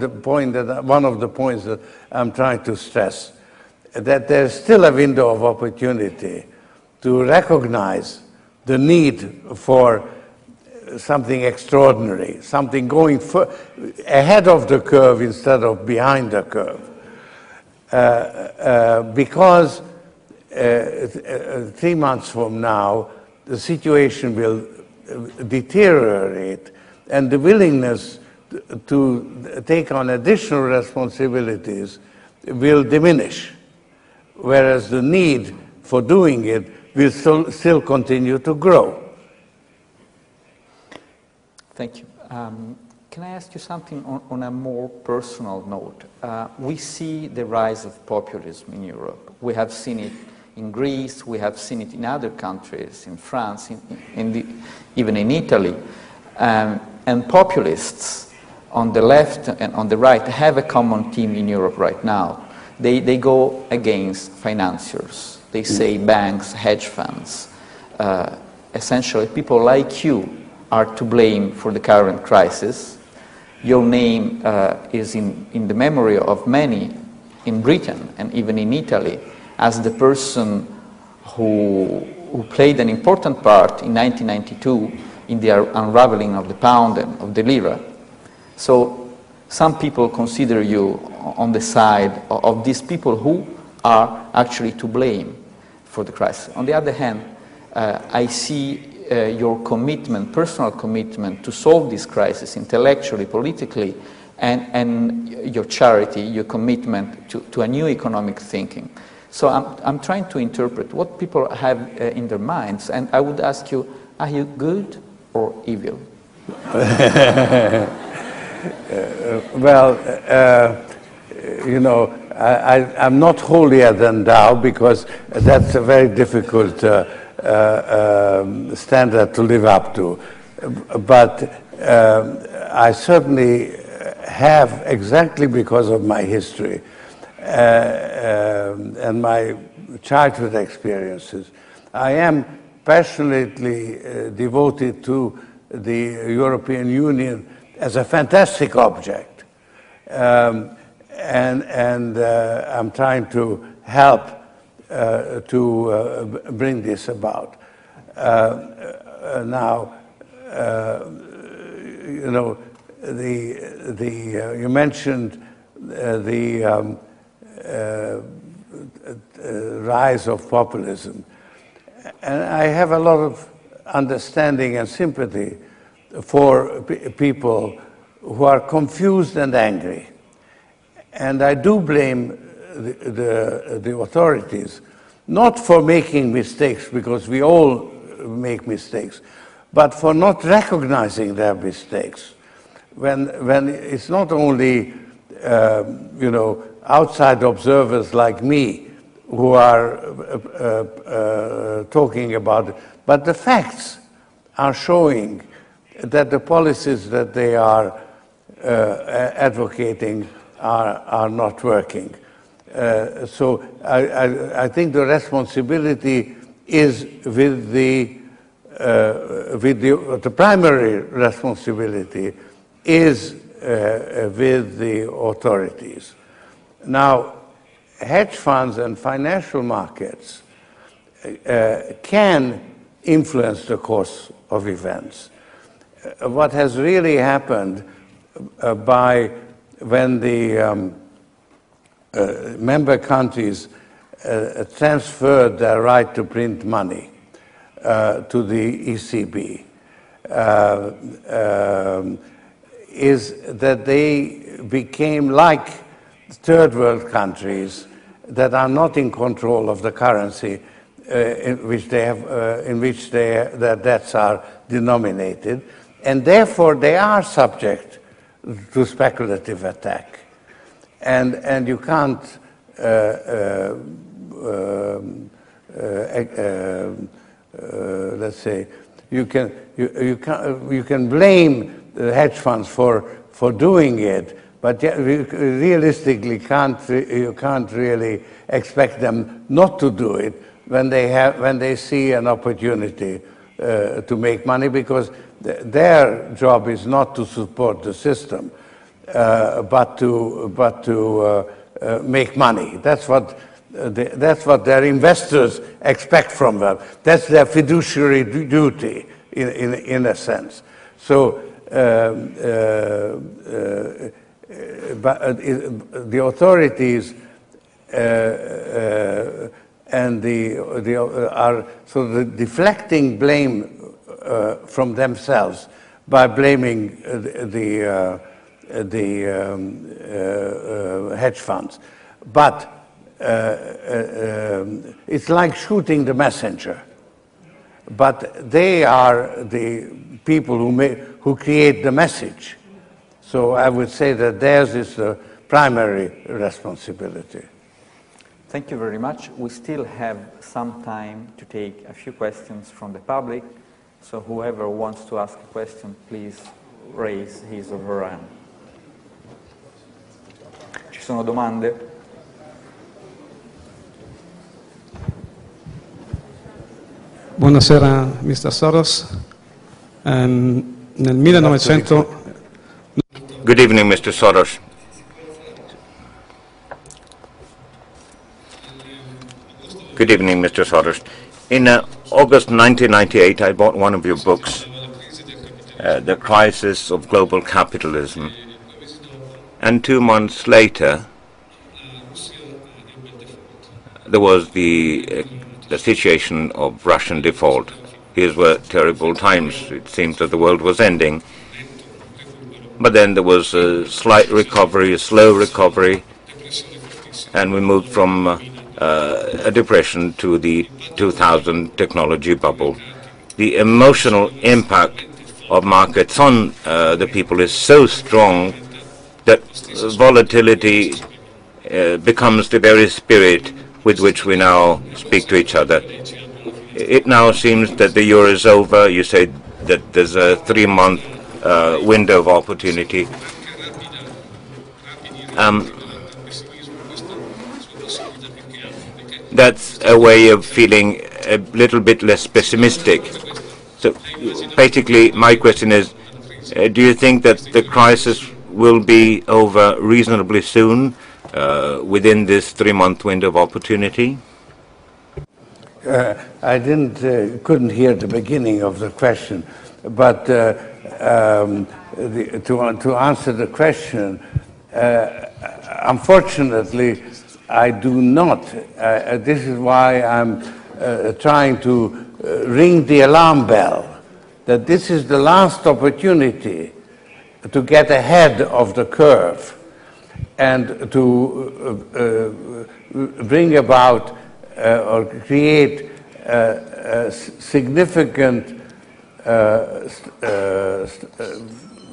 of the points that I'm trying to stress, that there's still a window of opportunity to recognize the need for something extraordinary, something going ahead of the curve instead of behind the curve. Because 3 months from now, the situation will deteriorate, and the willingness to take on additional responsibilities will diminish, whereas the need for doing it will still continue to grow. Thank you. Can I ask you something on a more personal note? We see the rise of populism in Europe. We have seen it in Greece, we have seen it in other countries, in France, even in Italy. And populists on the left and on the right have a common theme in Europe right now. They go against financiers. They say banks, hedge funds. Essentially, people like you are to blame for the current crisis. Your name is in the memory of many in Britain and even in Italy as the person who played an important part in 1992 in the unraveling of the pound and of the lira. So some people consider you on the side of these people who are actually to blame for the crisis. On the other hand, I see your commitment, personal commitment to solve this crisis intellectually, politically, and your charity, your commitment to a new economic thinking. So I'm trying to interpret what people have in their minds, and I would ask you, are you good or evil? Well, you know, I'm not holier than thou, because that's a very difficult standard to live up to. But I certainly have, exactly because of my history and my childhood experiences, I am passionately devoted to the European Union as a fantastic object. And I'm trying to help to bring this about. Now, you know, you mentioned the rise of populism, and I have a lot of understanding and sympathy for people who are confused and angry. And I do blame the authorities not for making mistakes, because we all make mistakes, but for not recognizing their mistakes. When it's not only, you know, outside observers like me who are talking about it, but the facts are showing that the policies that they are advocating are not working. So I think the responsibility is with the primary responsibility is with the authorities. Now, hedge funds and financial markets can influence the course of events. What has really happened when the member countries transferred their right to print money to the ECB is that they became like third world countries that are not in control of the currency in which their debts are denominated, and therefore they are subject to speculative attack. And you can't let's say you can blame the hedge funds for doing it, but realistically you can't really expect them not to do it when they see an opportunity to make money, because their job is not to support the system, but to make money. That's what their investors expect from them. That's their fiduciary duty, in a sense. So, but the authorities and are deflecting blame from themselves by blaming the hedge funds. But it's like shooting the messenger. But they are the people who create the message. So I would say that theirs is the primary responsibility. Thank you very much. We still have some time to take a few questions from the public. So whoever wants to ask a question, please raise his or her hand. Ci sono domande? Buonasera, Mr. Soros. Nel 1900... Good evening, Mr. Soros. Good evening, Mr. Soros. In August 1998, I bought one of your books, The Crisis of Global Capitalism. And 2 months later, there was the situation of Russian default. These were terrible times. It seemed that the world was ending. But then there was a slight recovery, a slow recovery, and we moved from a depression to the 2000 technology bubble. The emotional impact of markets on the people is so strong that volatility becomes the very spirit with which we now speak to each other. It now seems that the year is over. You say that there's a 3-month window of opportunity. That's a way of feeling a little bit less pessimistic. So basically, my question is, do you think that the crisis will be over reasonably soon within this 3-month window of opportunity? I couldn't hear the beginning of the question, but to answer the question, unfortunately, I do not. This is why I'm trying to ring the alarm bell, that this is the last opportunity to get ahead of the curve and to bring about or create significant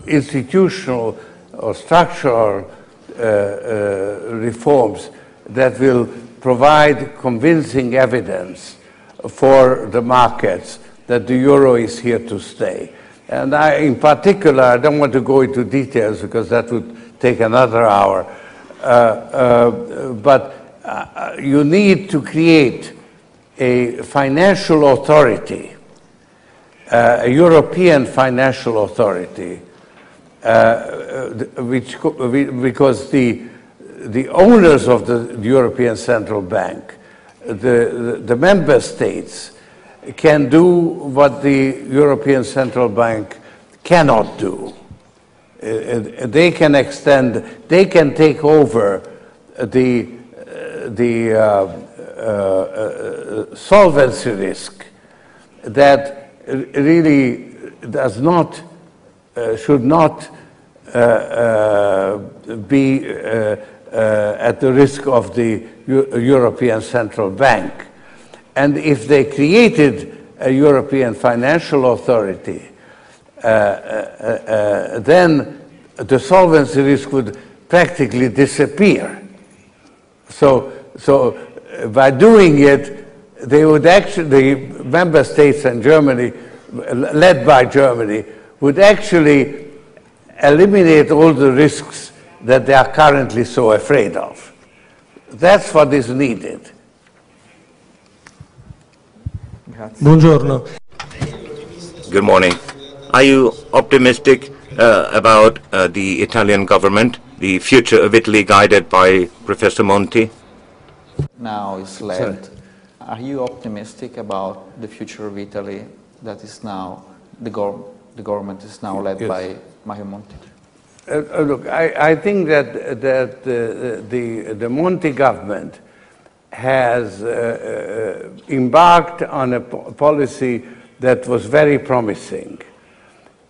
institutional or structural reforms that will provide convincing evidence for the markets that the euro is here to stay. And in particular, I don't want to go into details because that would take another hour, but you need to create a financial authority, a European financial authority, because the owners of the European Central Bank, the member states, can do what the European Central Bank cannot do. They can take over the solvency risk that really should not be at the risk of the European Central Bank. And if they created a European financial authority, then the solvency risk would practically disappear. So by doing it, they would actually, the member states and Germany, led by Germany, would actually eliminate all the risks that they are currently so afraid of. That's what is needed. Buongiorno. Good morning. Are you optimistic about the Italian government, the future of Italy guided by Professor Monti? Now is led. Are you optimistic about the future of Italy that is now, the government is now led by Mario Monti? Look, I think that the Monti government has embarked on a policy that was very promising,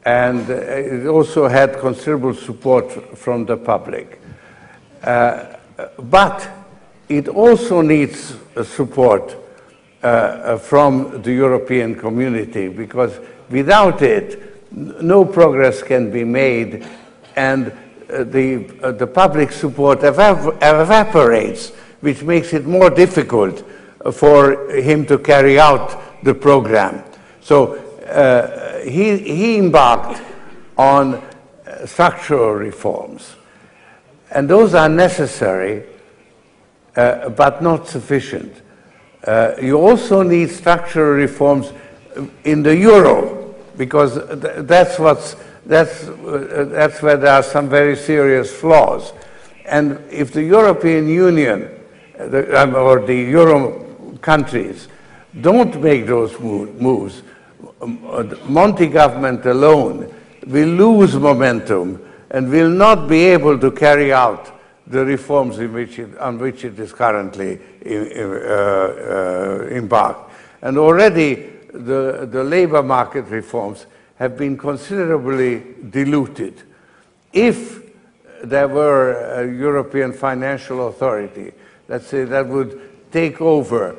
and it also had considerable support from the public. But it also needs support from the European community, because without it, no progress can be made, and the public support evaporates, which makes it more difficult for him to carry out the program. So he embarked on structural reforms, and those are necessary, but not sufficient. You also need structural reforms in the euro, because that's where there are some very serious flaws. And if the European Union or the euro countries don't make those moves, the Monti government alone will lose momentum and will not be able to carry out the reforms on which it is currently embarked. And already the labor market reforms have been considerably diluted. If there were a European financial authority, let's say, that would take over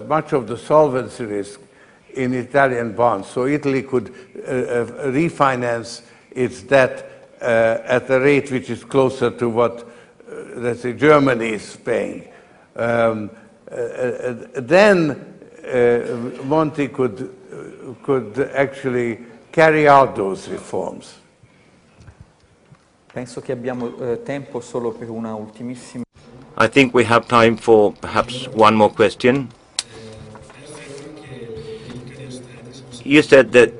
much of the solvency risk in Italian bonds, so Italy could refinance its debt at a rate which is closer to what, let's say, Germany is paying. Then Monti could actually carry out those reforms. Penso che abbiamo tempo solo per una ultimissima. I think we have time for perhaps one more question. You said that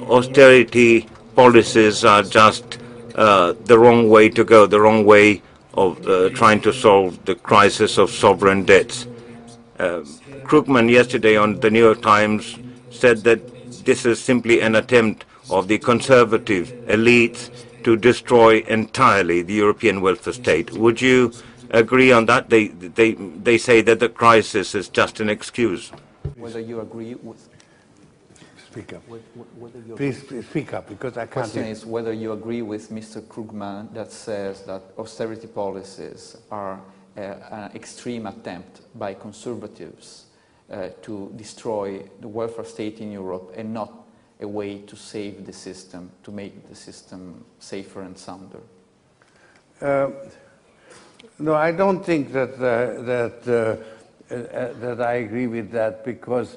austerity policies are just the wrong way to go, the wrong way of trying to solve the crisis of sovereign debts. Krugman yesterday on the New York Times said that this is simply an attempt of the conservative elites to destroy entirely the European welfare state. Would you agree on that? They say that the crisis is just an excuse. Whether you agree with... Speak up. Please speak up, because I can't... The question is whether you agree with Mr. Krugman that says that austerity policies are an extreme attempt by conservatives to destroy the welfare state in Europe and not a way to save the system, to make the system safer and sounder? No, I don't think that that I agree with that, because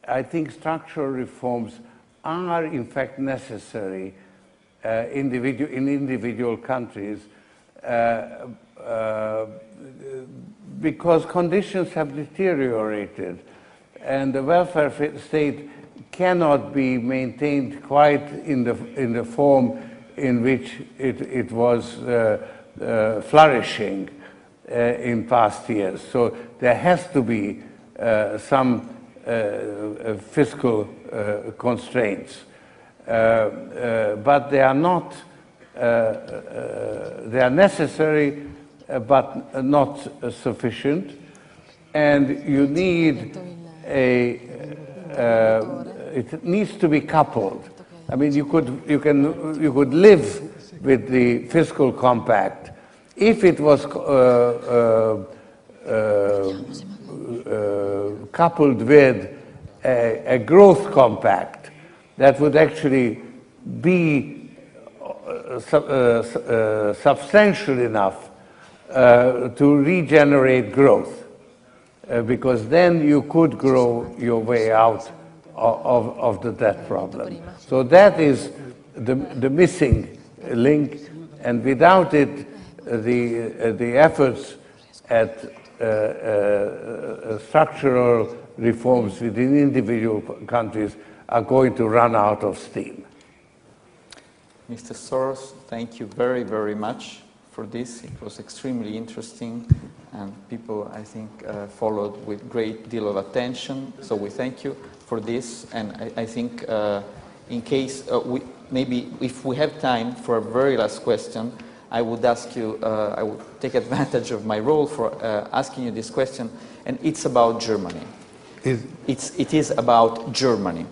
I think structural reforms are in fact necessary in individual countries because conditions have deteriorated and the welfare state cannot be maintained quite in the form in which it was flourishing in past years. So there has to be some fiscal constraints, but they are not. They are necessary, but not sufficient, and you need it needs to be coupled. I mean, you could live with the fiscal compact if it was coupled with a growth compact that would actually be substantial enough to regenerate growth, because then you could grow your way out of the debt problem. So that is the missing link, and without it, the efforts at structural reforms within individual countries are going to run out of steam. Mr. Soros, thank you very, very much for this. It was extremely interesting, and people, I think, followed with great deal of attention. So we thank you for this, and I think in case, maybe if we have time for a very last question, I would ask you, I would take advantage of my role for asking you this question, and it's about Germany. It is about Germany.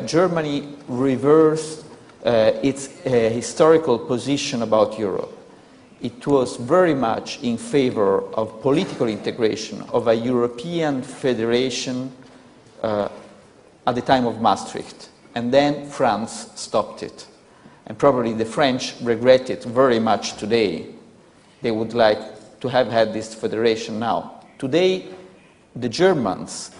Germany reversed its historical position about Europe. It was very much in favor of political integration, of a European federation at the time of Maastricht. And then France stopped it. And probably the French regret it very much today. They would like to have had this federation now. Today, the Germans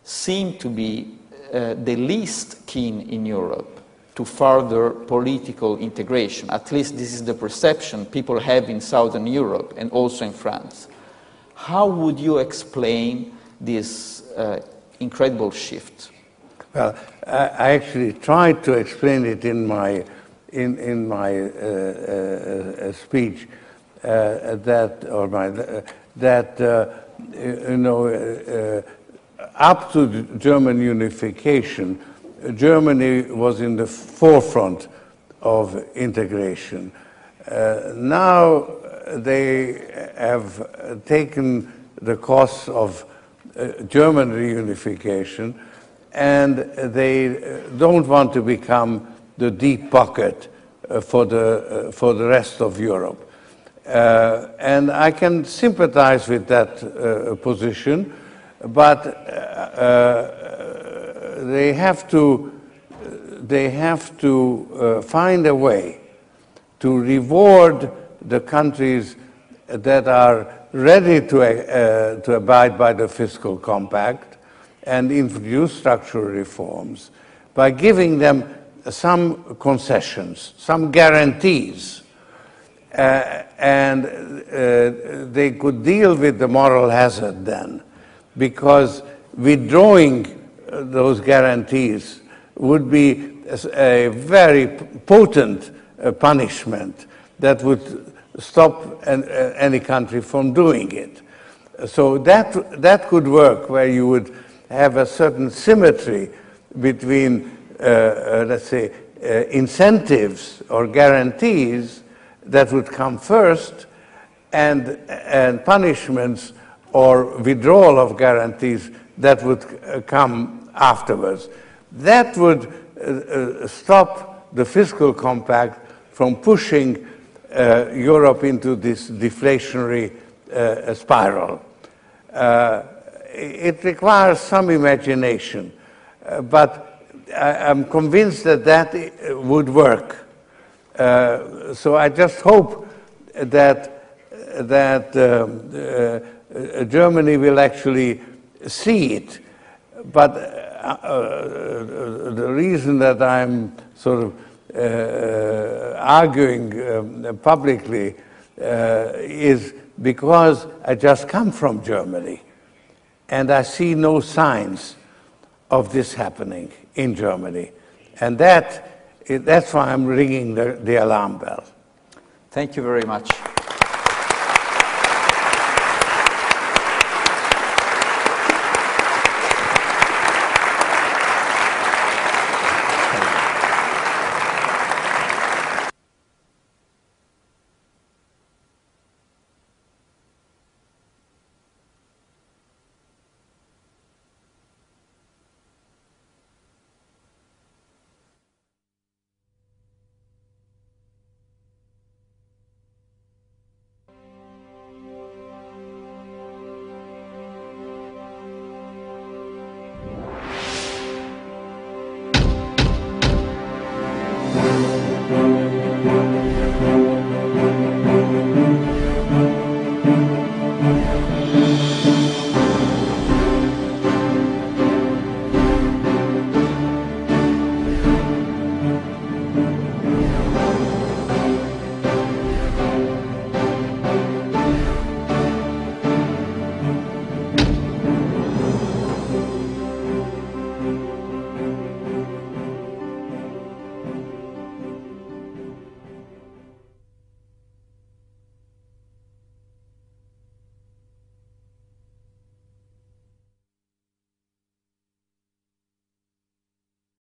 seem to be the least keen in Europe to further political integration. At least this is the perception people have in Southern Europe and also in France. How would you explain this incredible shift? Well, I actually tried to explain it in my speech up to German unification, Germany was in the forefront of integration. Now they have taken the costs of German reunification, and they don't want to become the deep pocket for the rest of Europe. And I can sympathize with that position, but they have to find a way to reward the countries that are ready to abide by the fiscal compact and introduce structural reforms by giving them some concessions, some guarantees, and they could deal with the moral hazard then, because withdrawing those guarantees would be a very potent punishment that would stop any country from doing it. So that could work, where you would have a certain symmetry between, let's say, incentives or guarantees that would come first, and punishments or withdrawal of guarantees that would come afterwards. That would stop the fiscal compact from pushing Europe into this deflationary spiral. It requires some imagination, but I'm convinced that that would work. So I just hope that Germany will actually see it. But the reason that I'm sort of arguing publicly is because I just come from Germany, and I see no signs of this happening in Germany. And that's why I'm ringing the alarm bell. Thank you very much.